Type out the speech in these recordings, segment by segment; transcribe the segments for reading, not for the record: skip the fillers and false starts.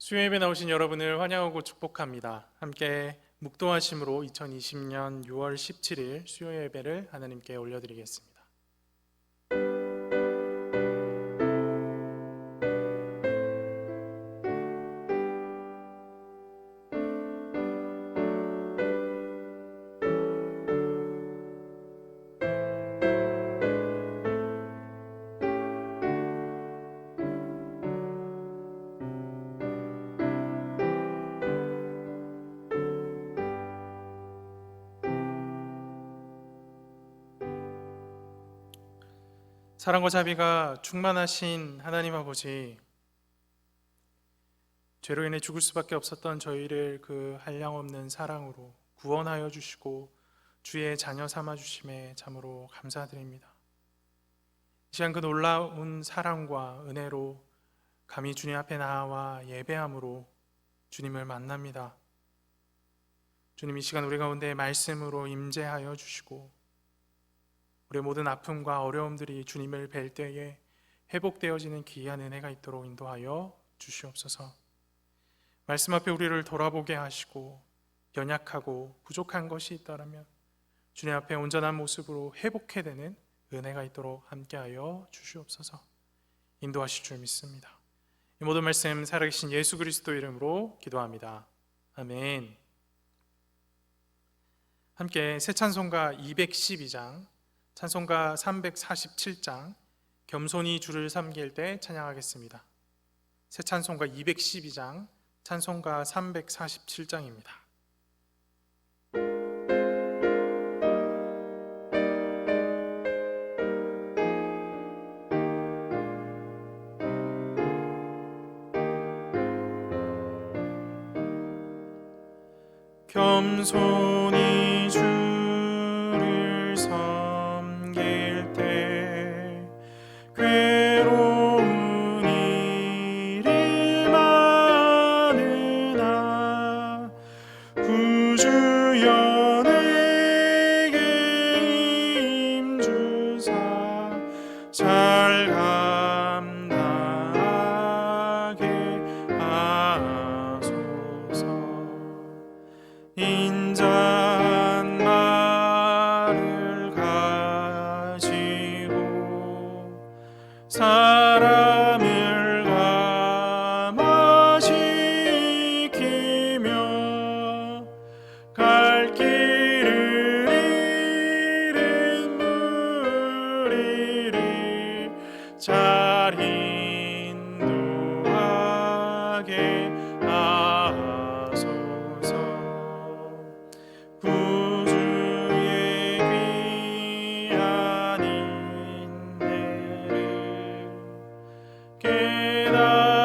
수요예배 나오신 여러분을 환영하고 축복합니다. 함께 묵도하심으로 2020년 6월 17일 수요예배를 하나님께 올려드리겠습니다. 사랑과 자비가 충만하신 하나님 아버지, 죄로 인해 죽을 수밖에 없었던 저희를 그 한량없는 사랑으로 구원하여 주시고 주의 자녀 삼아 주심에 참으로 감사드립니다. 이 시간 그 놀라운 사랑과 은혜로 감히 주님 앞에 나와 예배함으로 주님을 만납니다. 주님, 이 시간 우리 가운데 말씀으로 임재하여 주시고 우리의 모든 아픔과 어려움들이 주님을 뵐 때에 회복되어지는 귀한 은혜가 있도록 인도하여 주시옵소서. 말씀 앞에 우리를 돌아보게 하시고 연약하고 부족한 것이 있다면 주님 앞에 온전한 모습으로 회복해 되는 은혜가 있도록 함께하여 주시옵소서. 인도하실 줄 믿습니다. 이 모든 말씀 살아계신 예수 그리스도 이름으로 기도합니다. 아멘. 함께 새 찬송가 212장, 찬송가 347장, 겸손히 주를 섬길 때 찬양하겠습니다. 새 찬송가 212장, 찬송가 347장입니다. 겸손히 주를 섬길 때 괴로운 일이 많으나 구주여 내게 힘주사 잘 감당하게 하소서. 인자한 말을 가지고 사람을 감화 지키며 갈 길을 잃은 무리를 잘 인도하게 하소서. 구주의 귀한 인내를 깨달아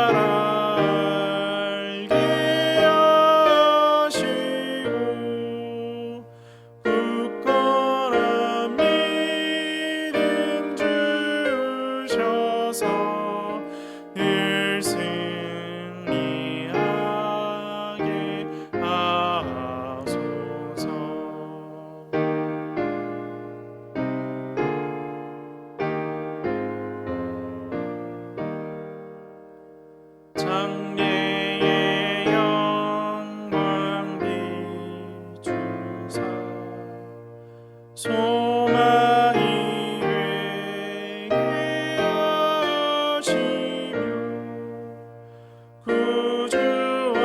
알게 하시고 굳건한 믿음 주셔서 늘 승리하게 하소서. 장래의 영광 비추사 소망이 되게 하시며 구주와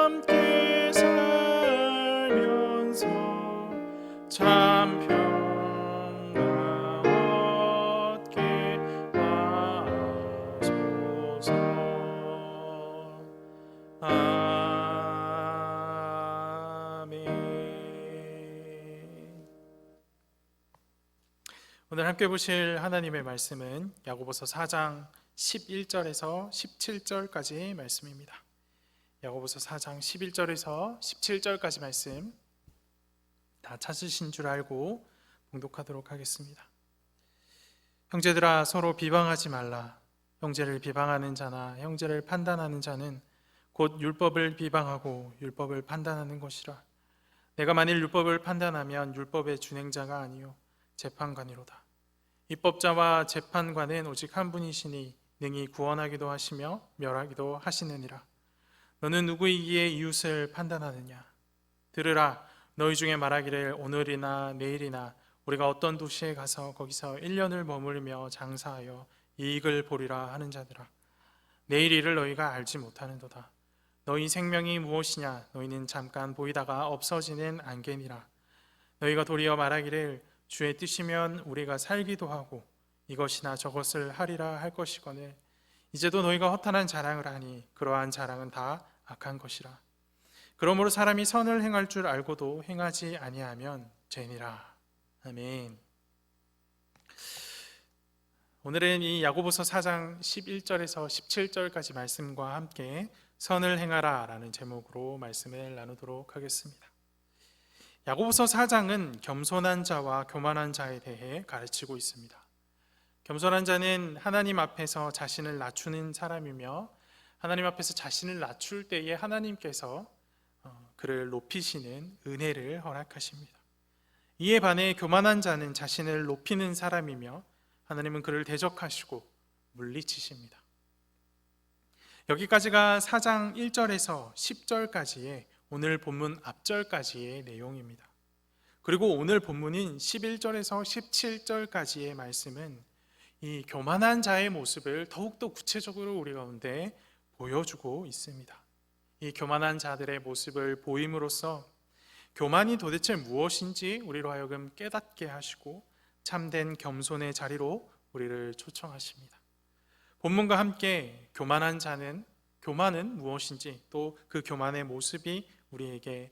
함께 살면서 참 평강 얻게 하소서. 아멘. 오늘 함께 보실 하나님의 말씀은 야고보서 4장 11절에서 17절까지 말씀입니다. 야고보서 4장 11절에서 17절까지 말씀 다 찾으신 줄 알고 봉독하도록 하겠습니다. 형제들아, 서로 비방하지 말라. 형제를 비방하는 자나 형제를 판단하는 자는 곧 율법을 비방하고 율법을 판단하는 것이라. 내가 만일 율법을 판단하면 율법의 준행자가 아니요 재판관이로다. 입법자와 재판관은 오직 한 분이시니 능히 구원하기도 하시며 멸하기도 하시느니라. 너는 누구이기에 이웃을 판단하느냐? 들으라. 너희 중에 말하기를 오늘이나 내일이나 우리가 어떤 도시에 가서 거기서 1년을 머물며 장사하여 이익을 보리라 하는 자들아, 내일 일을 너희가 알지 못하는도다. 너희 생명이 무엇이냐? 너희는 잠깐 보이다가 없어지는 안개니라. 너희가 도리어 말하기를 주의 뜻이면 우리가 살기도 하고 이것이나 저것을 하리라 할 것이거늘 이제도 너희가 허탄한 자랑을 하니 그러한 자랑은 다 악한 것이라. 그러므로 사람이 선을 행할 줄 알고도 행하지 아니하면 죄니라. 아멘. 오늘은 이 야고보서 4장 11절에서 17절까지 말씀과 함께 선을 행하라 라는 제목으로 말씀을 나누도록 하겠습니다. 야고보서 4장은 겸손한 자와 교만한 자에 대해 가르치고 있습니다. 겸손한 자는 하나님 앞에서 자신을 낮추는 사람이며 하나님 앞에서 자신을 낮출 때에 하나님께서 그를 높이시는 은혜를 허락하십니다. 이에 반해 교만한 자는 자신을 높이는 사람이며 하나님은 그를 대적하시고 물리치십니다. 여기까지가 4장 1절에서 10절까지의 오늘 본문 앞절까지의 내용입니다. 그리고 오늘 본문인 11절에서 17절까지의 말씀은 이 교만한 자의 모습을 더욱더 구체적으로 우리 가운데 보여주고 있습니다. 이 교만한 자들의 모습을 보임으로써 교만이 도대체 무엇인지 우리로 하여금 깨닫게 하시고 참된 겸손의 자리로 우리를 초청하십니다. 본문과 함께 교만은 무엇인지 또 그 교만의 모습이 우리에게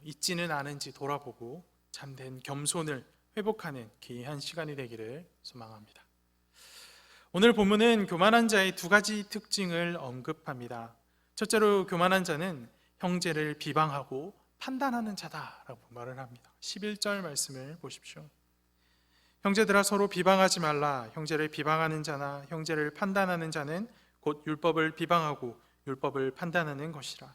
있지는 않은지 돌아보고 참된 겸손을 회복하는 귀한 시간이 되기를 소망합니다. 오늘 본문은 교만한 자의 두 가지 특징을 언급합니다. 첫째로 교만한 자는 형제를 비방하고 판단하는 자다라고 말을 합니다. 11절 말씀을 보십시오. 형제들아 서로 비방하지 말라. 형제를 비방하는 자나 형제를 판단하는 자는 곧 율법을 비방하고 율법을 판단하는 것이라.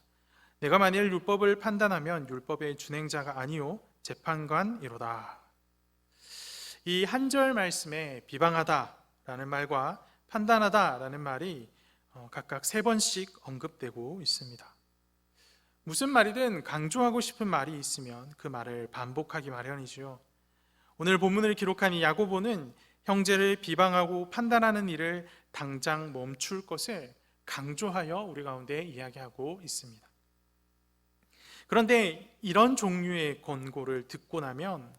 내가 만일 율법을 판단하면 율법의 준행자가 아니요 재판관이로다. 이 한 절 말씀에 비방하다라는 말과 판단하다라는 말이 각각 3번씩 언급되고 있습니다. 무슨 말이든 강조하고 싶은 말이 있으면 그 말을 반복하기 마련이지요. 오늘 본문을 기록한 이 야고보는 형제를 비방하고 판단하는 일을 당장 멈출 것을 강조하여 우리 가운데 이야기하고 있습니다. 그런데 이런 종류의 권고를 듣고 나면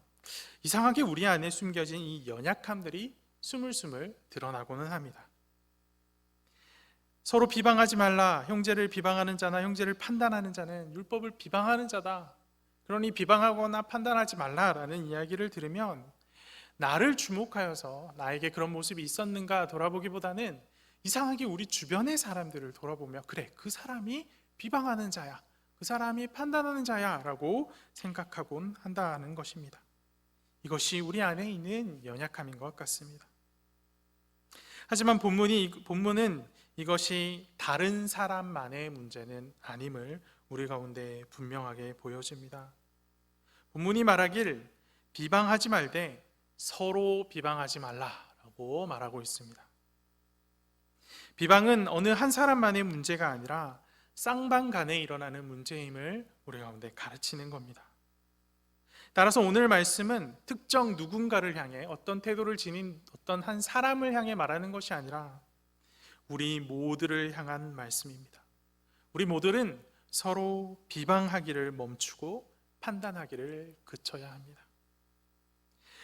이상하게 우리 안에 숨겨진 이 연약함들이 스물스물 드러나고는 합니다. 서로 비방하지 말라. 형제를 비방하는 자나 형제를 판단하는 자는 율법을 비방하는 자다. 그러니 비방하거나 판단하지 말라라는 이야기를 들으면 나를 주목하여서 나에게 그런 모습이 있었는가 돌아보기보다는 이상하게 우리 주변의 사람들을 돌아보며 그래, 그 사람이 비방하는 자야, 그 사람이 판단하는 자야 라고 생각하곤 한다는 것입니다. 이것이 우리 안에 있는 연약함인 것 같습니다. 하지만 본문은 이것이 다른 사람만의 문제는 아님을 우리 가운데 분명하게 보여줍니다. 본문이 말하길 비방하지 말되 서로 비방하지 말라라고 말하고 있습니다. 비방은 어느 한 사람만의 문제가 아니라 쌍방 간에 일어나는 문제임을 우리 가운데 가르치는 겁니다. 따라서 오늘 말씀은 특정 누군가를 향해 어떤 태도를 지닌 어떤 한 사람을 향해 말하는 것이 아니라 우리 모두를 향한 말씀입니다. 우리 모두는 서로 비방하기를 멈추고 판단하기를 그쳐야 합니다.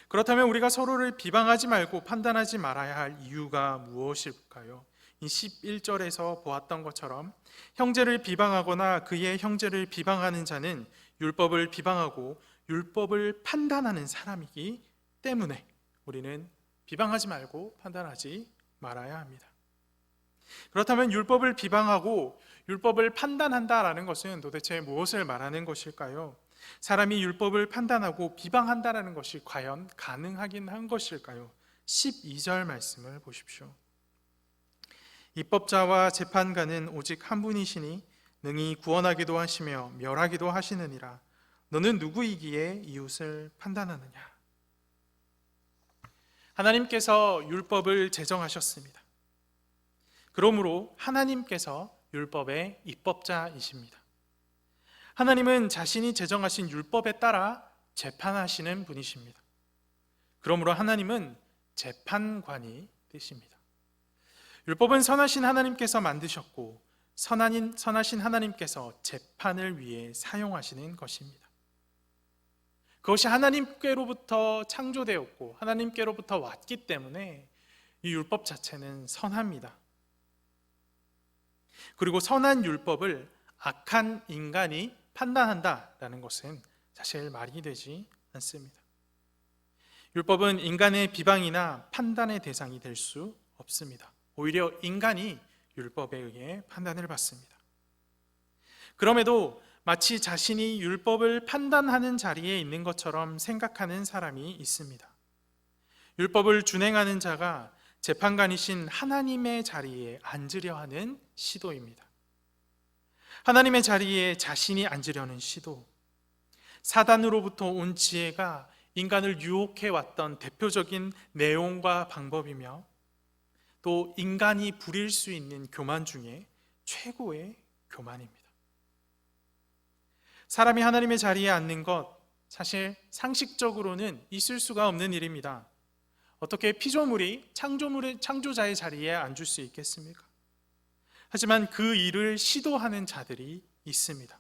그렇다면 우리가 서로를 비방하지 말고 판단하지 말아야 할 이유가 무엇일까요? 이 11절에서 보았던 것처럼 형제를 비방하거나 그의 형제를 비방하는 자는 율법을 비방하고 율법을 판단하는 사람이기 때문에 우리는 비방하지 말고 판단하지 말아야 합니다. 그렇다면 율법을 비방하고 율법을 판단한다라는 것은 도대체 무엇을 말하는 것일까요? 사람이 율법을 판단하고 비방한다라는 것이 과연 가능하긴 한 것일까요? 12절 말씀을 보십시오. 입법자와 재판관은 오직 한 분이시니 능히 구원하기도 하시며 멸하기도 하시느니라. 너는 누구이기에 이웃을 판단하느냐? 하나님께서 율법을 제정하셨습니다. 그러므로 하나님께서 율법의 입법자이십니다. 하나님은 자신이 제정하신 율법에 따라 재판하시는 분이십니다. 그러므로 하나님은 재판관이 되십니다. 율법은 선하신 하나님께서 만드셨고 선하신 하나님께서 재판을 위해 사용하시는 것입니다. 그것이 하나님께로부터 창조되었고 하나님께로부터 왔기 때문에 이 율법 자체는 선합니다. 그리고 선한 율법을 악한 인간이 판단한다라는 것은 사실 말이 되지 않습니다. 율법은 인간의 비방이나 판단의 대상이 될 수 없습니다. 오히려 인간이 율법에 의해 판단을 받습니다. 그럼에도 마치 자신이 율법을 판단하는 자리에 있는 것처럼 생각하는 사람이 있습니다. 율법을 준행하는 자가 재판관이신 하나님의 자리에 앉으려 하는 시도입니다. 하나님의 자리에 자신이 앉으려는 시도, 사단으로부터 온 지혜가 인간을 유혹해 왔던 대표적인 내용과 방법이며 또 인간이 부릴 수 있는 교만 중에 최고의 교만입니다. 사람이 하나님의 자리에 앉는 것, 사실 상식적으로는 있을 수가 없는 일입니다. 어떻게 피조물이 창조자의 자리에 앉을 수 있겠습니까? 하지만 그 일을 시도하는 자들이 있습니다.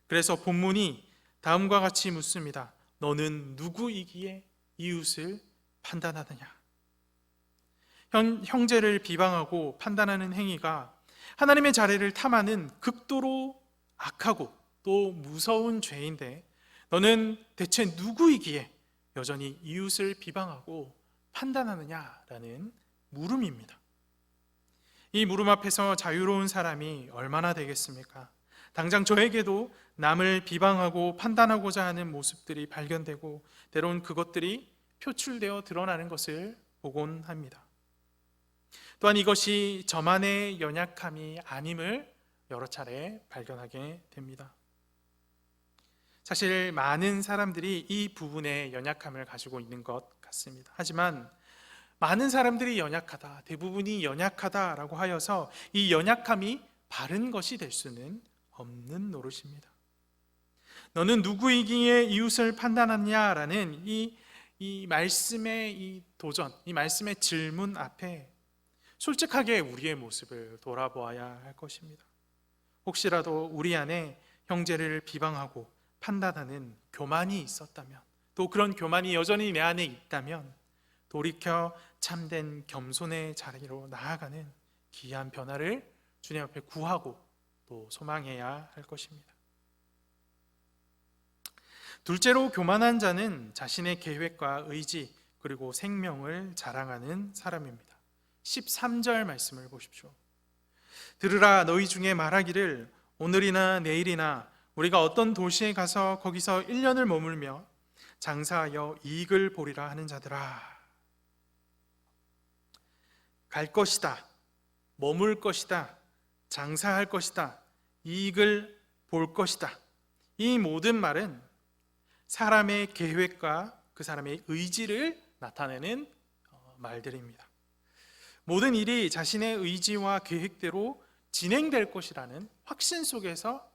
그래서 본문이 다음과 같이 묻습니다. 너는 누구이기에 이웃을 판단하느냐? 형제를 비방하고 판단하는 행위가 하나님의 자리를 탐하는 극도로 악하고 또 무서운 죄인데 너는 대체 누구이기에 여전히 이웃을 비방하고 판단하느냐라는 물음입니다. 이 물음 앞에서 자유로운 사람이 얼마나 되겠습니까? 당장 저에게도 남을 비방하고 판단하고자 하는 모습들이 발견되고 때론 그것들이 표출되어 드러나는 것을 보곤 합니다. 또한 이것이 저만의 연약함이 아님을 여러 차례 발견하게 됩니다. 사실 많은 사람들이 이 부분에 연약함을 가지고 있는 것 같습니다. 하지만 많은 사람들이 연약하다, 대부분이 연약하다라고 하여서 이 연약함이 바른 것이 될 수는 없는 노릇입니다. 너는 누구이기에 이웃을 판단하냐라는 이 말씀의 이 도전, 이 말씀의 질문 앞에 솔직하게 우리의 모습을 돌아보아야 할 것입니다. 혹시라도 우리 안에 형제를 비방하고 판단하는 교만이 있었다면, 또 그런 교만이 여전히 내 안에 있다면 돌이켜 참된 겸손의 자리로 나아가는 귀한 변화를 주님 앞에 구하고 또 소망해야 할 것입니다. 둘째로, 교만한 자는 자신의 계획과 의지 그리고 생명을 자랑하는 사람입니다. 13절 말씀을 보십시오. 들으라, 너희 중에 말하기를 오늘이나 내일이나 우리가 어떤 도시에 가서 거기서 1년을 머물며 장사하여 이익을 보리라 하는 자들아. 갈 것이다, 머물 것이다, 장사할 것이다, 이익을 볼 것이다. 이 모든 말은 사람의 계획과 그 사람의 의지를 나타내는 말들입니다. 모든 일이 자신의 의지와 계획대로 진행될 것이라는 확신 속에서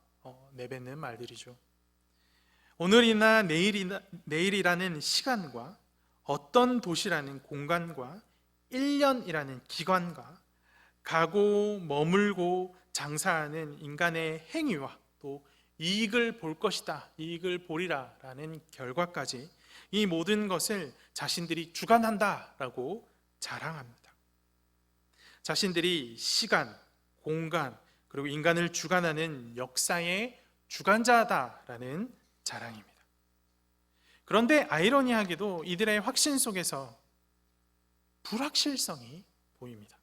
내뱉는 말들이죠. 오늘이나 내일이라는 시간과 어떤 도시라는 공간과 1년이라는 기관과 가고 머물고 장사하는 인간의 행위와 또 이익을 볼 것이다, 이익을 보리라 라는 결과까지 이 모든 것을 자신들이 주관한다라고 자랑합니다. 자신들이 시간, 공간, 그리고 인간을 주관하는 역사의 주관자다라는 자랑입니다. 그런데 아이러니하게도 이들의 확신 속에서 불확실성이 보입니다.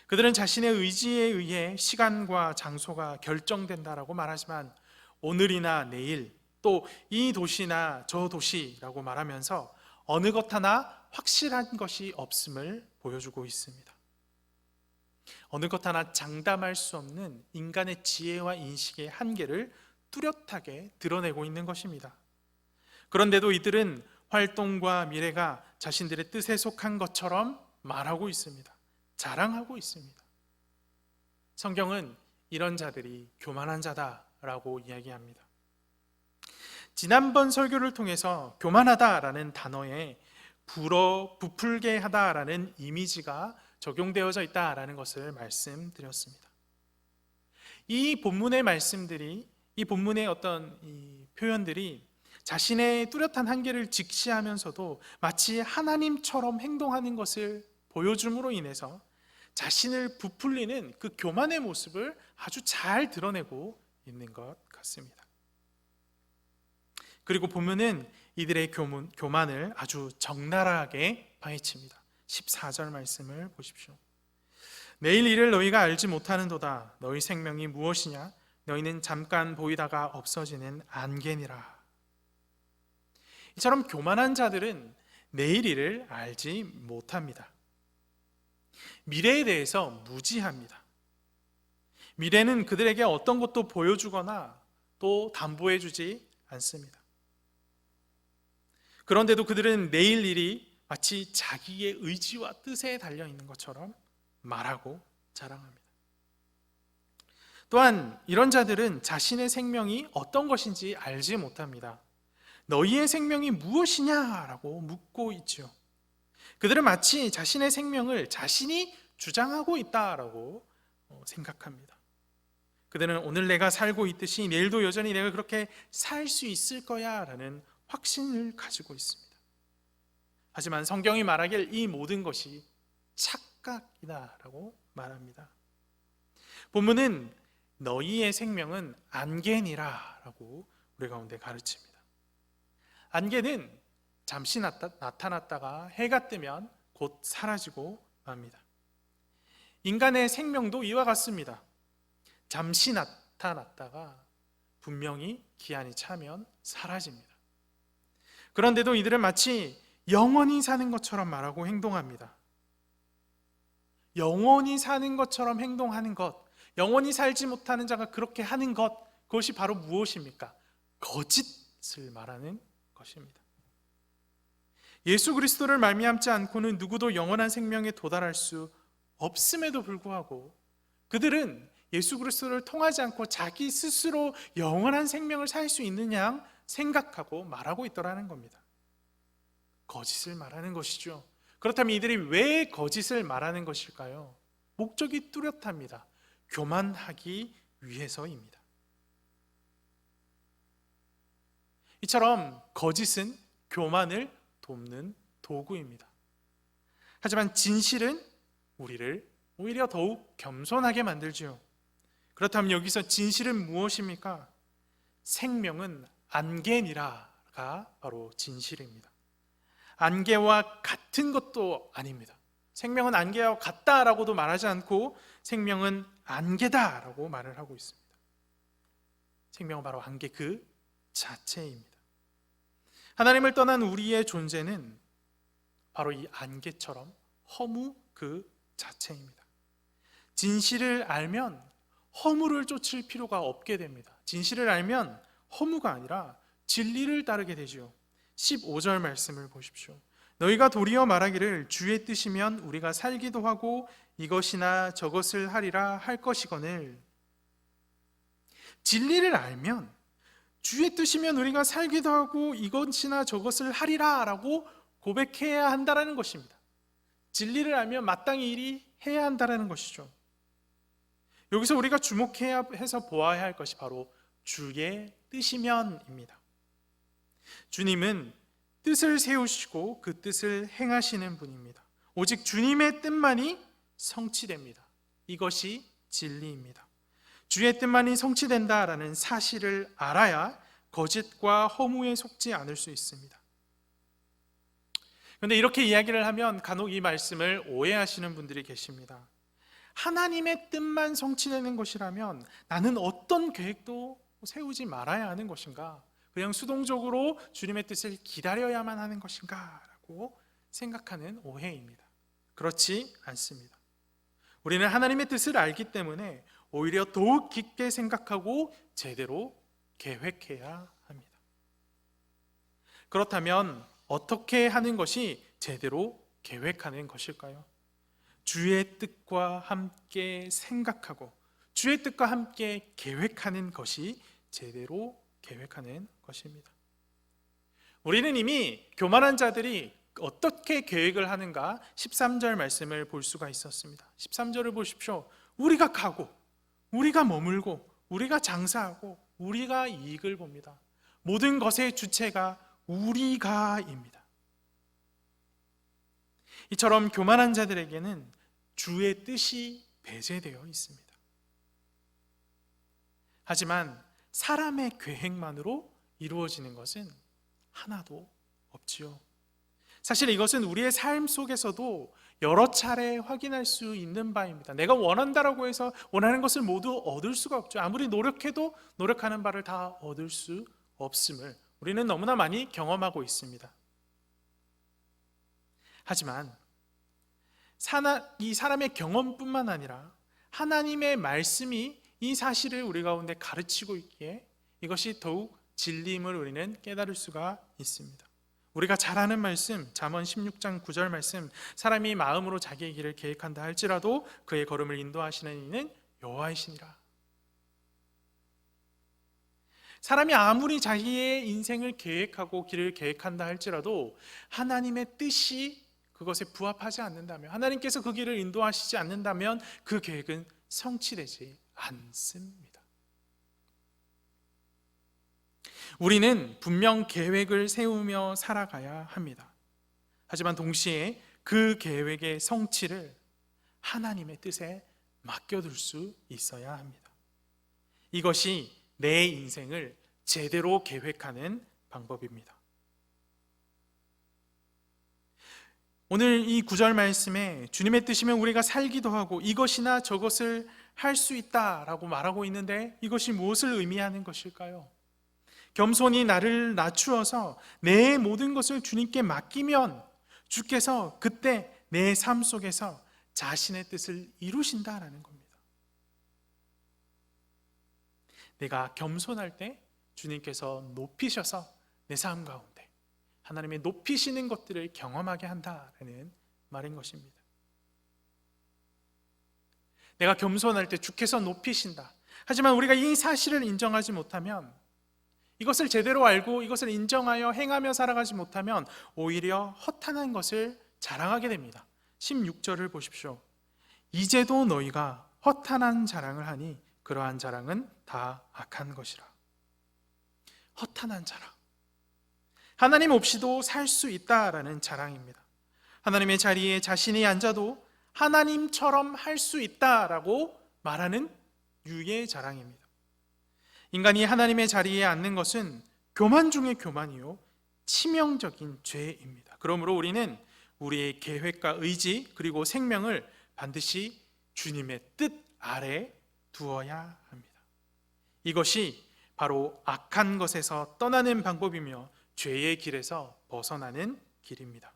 그들은 자신의 의지에 의해 시간과 장소가 결정된다라고 말하지만 오늘이나 내일, 또 이 도시나 저 도시라고 말하면서 어느 것 하나 확실한 것이 없음을 보여주고 있습니다. 어느 것 하나 장담할 수 없는 인간의 지혜와 인식의 한계를 뚜렷하게 드러내고 있는 것입니다. 그런데도 이들은 활동과 미래가 자신들의 뜻에 속한 것처럼 말하고 있습니다. 자랑하고 있습니다. 성경은 이런 자들이 교만한 자다라고 이야기합니다. 지난번 설교를 통해서 교만하다라는 단어에 부풀게 하다라는 이미지가 적용되어져 있다라는 것을 말씀드렸습니다. 이 본문의 말씀들이, 이 본문의 어떤 이 표현들이 자신의 뚜렷한 한계를 직시하면서도 마치 하나님처럼 행동하는 것을 보여줌으로 인해서 자신을 부풀리는 그 교만의 모습을 아주 잘 드러내고 있는 것 같습니다. 그리고 보면은 이들의 교만을 아주 적나라하게 파헤칩니다. 14절 말씀을 보십시오. 내일 일을 너희가 알지 못하는도다. 너희 생명이 무엇이냐? 너희는 잠깐 보이다가 없어지는 안개니라. 이처럼 교만한 자들은 내일 일을 알지 못합니다. 미래에 대해서 무지합니다. 미래는 그들에게 어떤 것도 보여주거나 또 담보해주지 않습니다. 그런데도 그들은 내일 일이 마치 자기의 의지와 뜻에 달려있는 것처럼 말하고 자랑합니다. 또한 이런 자들은 자신의 생명이 어떤 것인지 알지 못합니다. 너희의 생명이 무엇이냐라고 묻고 있죠. 그들은 마치 자신의 생명을 자신이 주장하고 있다라고 생각합니다. 그들은 오늘 내가 살고 있듯이 내일도 여전히 내가 그렇게 살 수 있을 거야 라는 확신을 가지고 있습니다. 하지만 성경이 말하길 이 모든 것이 착각이다라고 말합니다. 본문은 너희의 생명은 안개니라 라고 우리 가운데 가르칩니다. 안개는 잠시 나타났다가 해가 뜨면 곧 사라지고 맙니다. 인간의 생명도 이와 같습니다. 잠시 나타났다가 분명히 기한이 차면 사라집니다. 그런데도 이들은 마치 영원히 사는 것처럼 말하고 행동합니다. 영원히 사는 것처럼 행동하는 것, 영원히 살지 못하는 자가 그렇게 하는 것, 그것이 바로 무엇입니까? 거짓을 말하는 것입니다. 예수 그리스도를 말미암지 않고는 누구도 영원한 생명에 도달할 수 없음에도 불구하고 그들은 예수 그리스도를 통하지 않고 자기 스스로 영원한 생명을 살 수 있느냐 생각하고 말하고 있더라는 겁니다. 거짓을 말하는 것이죠. 그렇다면 이들이 왜 거짓을 말하는 것일까요? 목적이 뚜렷합니다. 교만하기 위해서입니다. 이처럼 거짓은 교만을 돕는 도구입니다. 하지만 진실은 우리를 오히려 더욱 겸손하게 만들지요. 그렇다면 여기서 진실은 무엇입니까? 생명은 안개니라가 바로 진실입니다. 안개와 같은 것도 아닙니다. 생명은 안개와 같다라고도 말하지 않고 생명은 안개다라고 말을 하고 있습니다. 생명은 바로 안개 그 자체입니다. 하나님을 떠난 우리의 존재는 바로 이 안개처럼 허무 그 자체입니다. 진실을 알면 허무를 쫓을 필요가 없게 됩니다. 진실을 알면 허무가 아니라 진리를 따르게 되지요. 15절 말씀을 보십시오. 너희가 도리어 말하기를 주의 뜻이면 우리가 살기도 하고 이것이나 저것을 하리라 할 것이거늘. 진리를 알면 주의 뜻이면 우리가 살기도 하고 이것이나 저것을 하리라 라고 고백해야 한다는 것입니다. 진리를 알면 마땅히 일이 해야 한다는 것이죠. 여기서 우리가 주목해야 해서 보아야 할 것이 바로 주의 뜻이면입니다. 주님은 뜻을 세우시고 그 뜻을 행하시는 분입니다. 오직 주님의 뜻만이 성취됩니다. 이것이 진리입니다. 주의 뜻만이 성취된다라는 사실을 알아야 거짓과 허무에 속지 않을 수 있습니다. 그런데 이렇게 이야기를 하면 간혹 이 말씀을 오해하시는 분들이 계십니다. 하나님의 뜻만 성취되는 것이라면 나는 어떤 계획도 세우지 말아야 하는 것인가? 그냥 수동적으로 주님의 뜻을 기다려야만 하는 것인가? 라고 생각하는 오해입니다. 그렇지 않습니다. 우리는 하나님의 뜻을 알기 때문에 오히려 더욱 깊게 생각하고 제대로 계획해야 합니다. 그렇다면 어떻게 하는 것이 제대로 계획하는 것일까요? 주의 뜻과 함께 생각하고 주의 뜻과 함께 계획하는 것이 제대로 계획하는 것입니다. 우리는 이미 교만한 자들이 어떻게 계획을 하는가 13절 말씀을 볼 수가 있었습니다. 13절을 보십시오. 우리가 가고, 우리가 머물고, 우리가 장사하고, 우리가 이익을 봅니다. 모든 것의 주체가 우리가입니다. 이처럼 교만한 자들에게는 주의 뜻이 배제되어 있습니다. 하지만 사람의 계획만으로 이루어지는 것은 하나도 없지요. 사실 이것은 우리의 삶 속에서도 여러 차례 확인할 수 있는 바입니다. 내가 원한다라고 해서 원하는 것을 모두 얻을 수가 없죠. 아무리 노력해도 노력하는 바를 다 얻을 수 없음을 우리는 너무나 많이 경험하고 있습니다. 하지만 이 사람의 경험뿐만 아니라 하나님의 말씀이 이 사실을 우리 가운데 가르치고 있기에 이것이 더욱 진리임을 우리는 깨달을 수가 있습니다. 우리가 잘 아는 말씀, 잠언 16장 9절 말씀, 사람이 마음으로 자기의 길을 계획한다 할지라도 그의 걸음을 인도하시는 이는 여호와이시니라. 사람이 아무리 자기의 인생을 계획하고 길을 계획한다 할지라도 하나님의 뜻이 그것에 부합하지 않는다면, 하나님께서 그 길을 인도하시지 않는다면 그 계획은 성취되지 않습니다. 우리는 분명 계획을 세우며 살아가야 합니다. 하지만 동시에 그 계획의 성취를 하나님의 뜻에 맡겨둘 수 있어야 합니다. 이것이 내 인생을 제대로 계획하는 방법입니다. 오늘 이 9절 말씀에 주님의 뜻이면 우리가 살기도 하고 이것이나 저것을 할 수 있다라고 말하고 있는데 이것이 무엇을 의미하는 것일까요? 겸손히 나를 낮추어서 내 모든 것을 주님께 맡기면 주께서 그때 내 삶 속에서 자신의 뜻을 이루신다라는 겁니다. 내가 겸손할 때 주님께서 높이셔서 내 삶 가운데 하나님의 높이시는 것들을 경험하게 한다라는 말인 것입니다. 내가 겸손할 때 주께서 높이신다. 하지만 우리가 이 사실을 인정하지 못하면, 이것을 제대로 알고 이것을 인정하여 행하며 살아가지 못하면 오히려 허탄한 것을 자랑하게 됩니다. 16절을 보십시오. 이제도 너희가 허탄한 자랑을 하니 그러한 자랑은 다 악한 것이라. 허탄한 자랑, 하나님 없이도 살 수 있다라는 자랑입니다. 하나님의 자리에 자신이 앉아도 하나님처럼 할 수 있다라고 말하는 유의 자랑입니다. 인간이 하나님의 자리에 앉는 것은 교만 중의 교만이요 치명적인 죄입니다. 그러므로 우리는 우리의 계획과 의지 그리고 생명을 반드시 주님의 뜻 아래 두어야 합니다. 이것이 바로 악한 것에서 떠나는 방법이며 죄의 길에서 벗어나는 길입니다.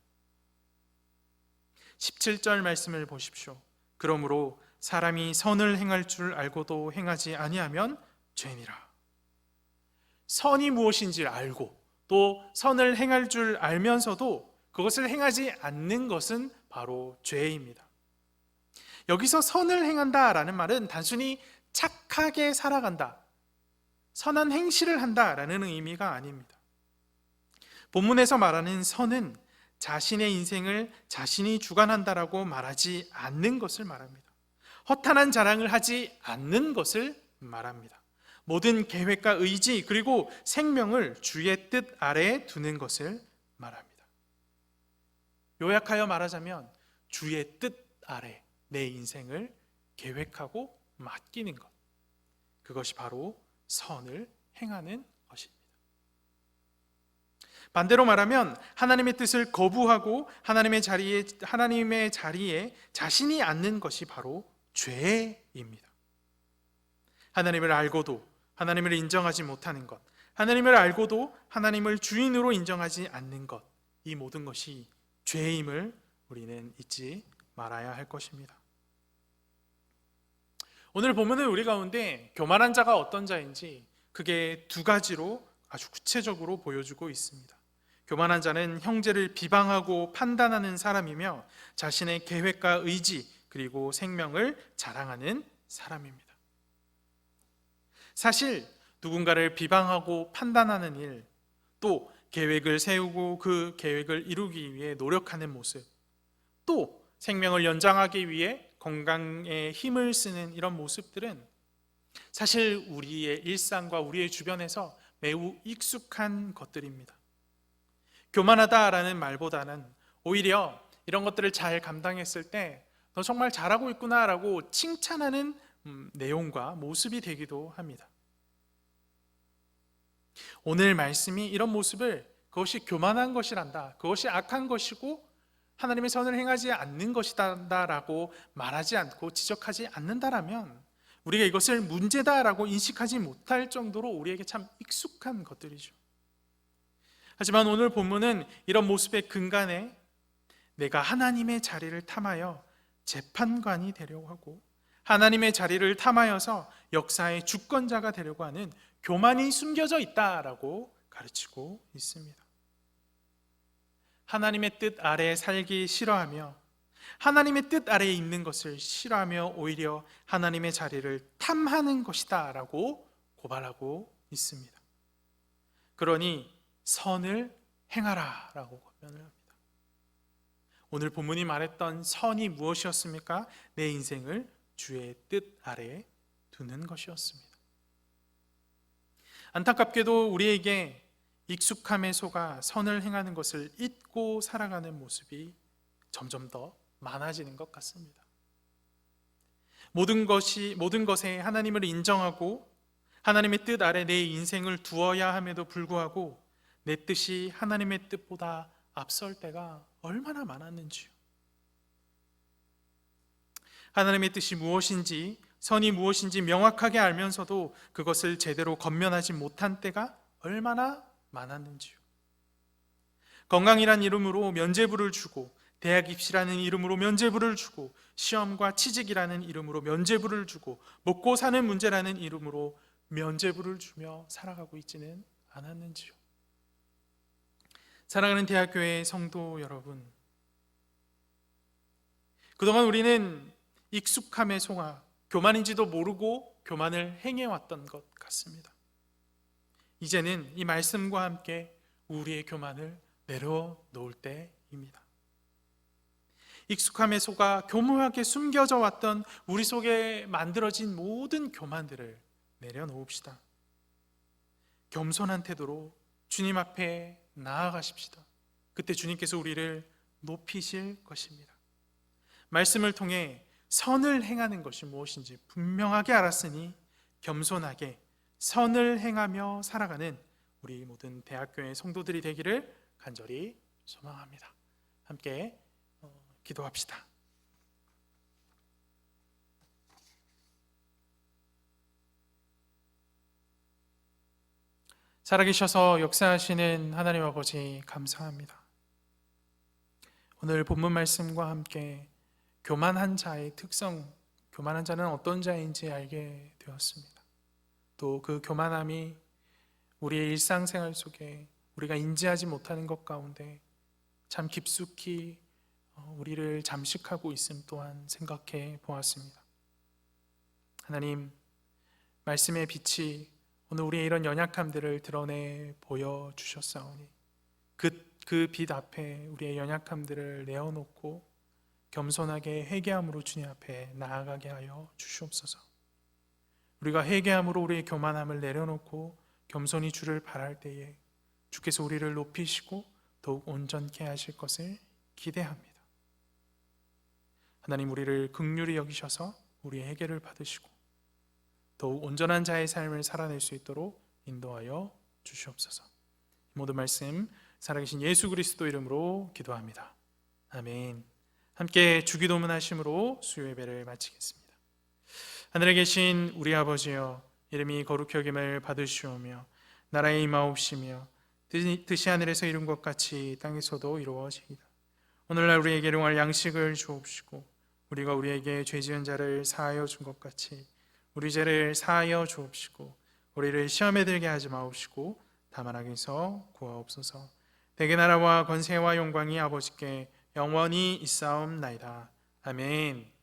17절 말씀을 보십시오. 그러므로 사람이 선을 행할 줄 알고도 행하지 아니하면 죄니라. 선이 무엇인지 알고 또 선을 행할 줄 알면서도 그것을 행하지 않는 것은 바로 죄입니다. 여기서 선을 행한다라는 말은 단순히 착하게 살아간다, 선한 행실을 한다라는 의미가 아닙니다. 본문에서 말하는 선은 자신의 인생을 자신이 주관한다라고 말하지 않는 것을 말합니다. 허탄한 자랑을 하지 않는 것을 말합니다. 모든 계획과 의지 그리고 생명을 주의 뜻 아래에 두는 것을 말합니다. 요약하여 말하자면 주의 뜻 아래 내 인생을 계획하고 맡기는 것, 그것이 바로 선을 행하는 것입니다. 반대로 말하면 하나님의 뜻을 거부하고 하나님의 자리에 자신이 앉는 것이 바로 죄입니다. 하나님을 알고도 하나님을 인정하지 못하는 것, 하나님을 알고도 하나님을 주인으로 인정하지 않는 것, 이 모든 것이 죄임을 우리는 잊지 말아야 할 것입니다. 오늘 본문은 우리 가운데 교만한 자가 어떤 자인지 그게 두 가지로 아주 구체적으로 보여주고 있습니다. 교만한 자는 형제를 비방하고 판단하는 사람이며 자신의 계획과 의지 그리고 생명을 자랑하는 사람입니다. 사실 누군가를 비방하고 판단하는 일, 또 계획을 세우고 그 계획을 이루기 위해 노력하는 모습, 또 생명을 연장하기 위해 건강에 힘을 쓰는 이런 모습들은 사실 우리의 일상과 우리의 주변에서 매우 익숙한 것들입니다. 교만하다라는 말보다는 오히려 이런 것들을 잘 감당했을 때 너 정말 잘하고 있구나라고 칭찬하는 내용과 모습이 되기도 합니다. 오늘 말씀이 이런 모습을 그것이 교만한 것이란다, 그것이 악한 것이고 하나님의 선을 행하지 않는 것이다 라고 말하지 않고 지적하지 않는다라면 우리가 이것을 문제다라고 인식하지 못할 정도로 우리에게 참 익숙한 것들이죠. 하지만 오늘 본문은 이런 모습의 근간에 내가 하나님의 자리를 탐하여 재판관이 되려고 하고 하나님의 자리를 탐하여서 역사의 주권자가 되려고 하는 교만이 숨겨져 있다라고 가르치고 있습니다. 하나님의 뜻 아래에 살기 싫어하며 하나님의 뜻 아래에 있는 것을 싫어하며 오히려 하나님의 자리를 탐하는 것이다 라고 고발하고 있습니다. 그러니 선을 행하라 라고 권면을 합니다. 오늘 본문이 말했던 선이 무엇이었습니까? 내 인생을 주의 뜻 아래에 두는 것이었습니다. 안타깝게도 우리에게 익숙함에 속아 선을 행하는 것을 잊고 살아가는 모습이 점점 더 많아지는 것 같습니다. 모든 것에 하나님을 인정하고 하나님의 뜻 아래 내 인생을 두어야 함에도 불구하고 내 뜻이 하나님의 뜻보다 앞설 때가 얼마나 많았는지요. 하나님의 뜻이 무엇인지, 선이 무엇인지 명확하게 알면서도 그것을 제대로 권면하지 못한 때가 얼마나 많았는지요. 건강이란 이름으로 면죄부를 주고, 대학 입시라는 이름으로 면죄부를 주고, 시험과 취직이라는 이름으로 면죄부를 주고, 먹고 사는 문제라는 이름으로 면죄부를 주며 살아가고 있지는 않았는지요. 사랑하는 대학교의 성도 여러분, 그동안 우리는 익숙함에 속아 교만인지도 모르고 교만을 행해왔던 것 같습니다. 이제는 이 말씀과 함께 우리의 교만을 내려놓을 때입니다. 익숙함에 속아 교묘하게 숨겨져 왔던 우리 속에 만들어진 모든 교만들을 내려놓읍시다. 겸손한 태도로 주님 앞에 나아가십시다. 그때 주님께서 우리를 높이실 것입니다. 말씀을 통해 선을 행하는 것이 무엇인지 분명하게 알았으니 겸손하게 선을 행하며 살아가는 우리 모든 대학교의 성도들이 되기를 간절히 소망합니다. 함께 기도합시다. 살아계셔서 역사하시는 하나님 아버지 감사합니다. 오늘 본문 말씀과 함께 교만한 자의 특성, 교만한 자는 어떤 자인지 알게 되었습니다. 또 그 교만함이 우리의 일상생활 속에 우리가 인지하지 못하는 것 가운데 참 깊숙이 우리를 잠식하고 있음 또한 생각해 보았습니다. 하나님, 말씀의 빛이 오늘 우리의 이런 연약함들을 드러내 보여주셨사오니 그 빛 앞에 우리의 연약함들을 내어놓고 겸손하게 회개함으로 주님 앞에 나아가게 하여 주시옵소서. 우리가 회개함으로 우리의 교만함을 내려놓고 겸손히 주를 바랄 때에 주께서 우리를 높이시고 더욱 온전케 하실 것을 기대합니다. 하나님, 우리를 긍휼히 여기셔서 우리의 회개를 받으시고 더욱 온전한 자의 삶을 살아낼 수 있도록 인도하여 주시옵소서. 모든 말씀 살아계신 예수 그리스도 이름으로 기도합니다. 아멘. 함께 주기도문 하심으로 수요 예배를 마치겠습니다. 하늘에 계신 우리 아버지여, 이름이 거룩히 여김을 받으시오며 나라의 임하옵시며 뜻이 하늘에서 이룬 것 같이 땅에서도 이루어지이다. 오늘날 우리에게 일용할 양식을 주옵시고 우리가 우리에게 죄 지은 자를 사하여 준 것 같이 우리 죄를 사하여 주옵시고 우리를 시험에 들게 하지 마옵시고 다만 악에서 구하옵소서. 대개 나라와 권세와 영광이 아버지께 영원히 있사옵나이다. 아멘.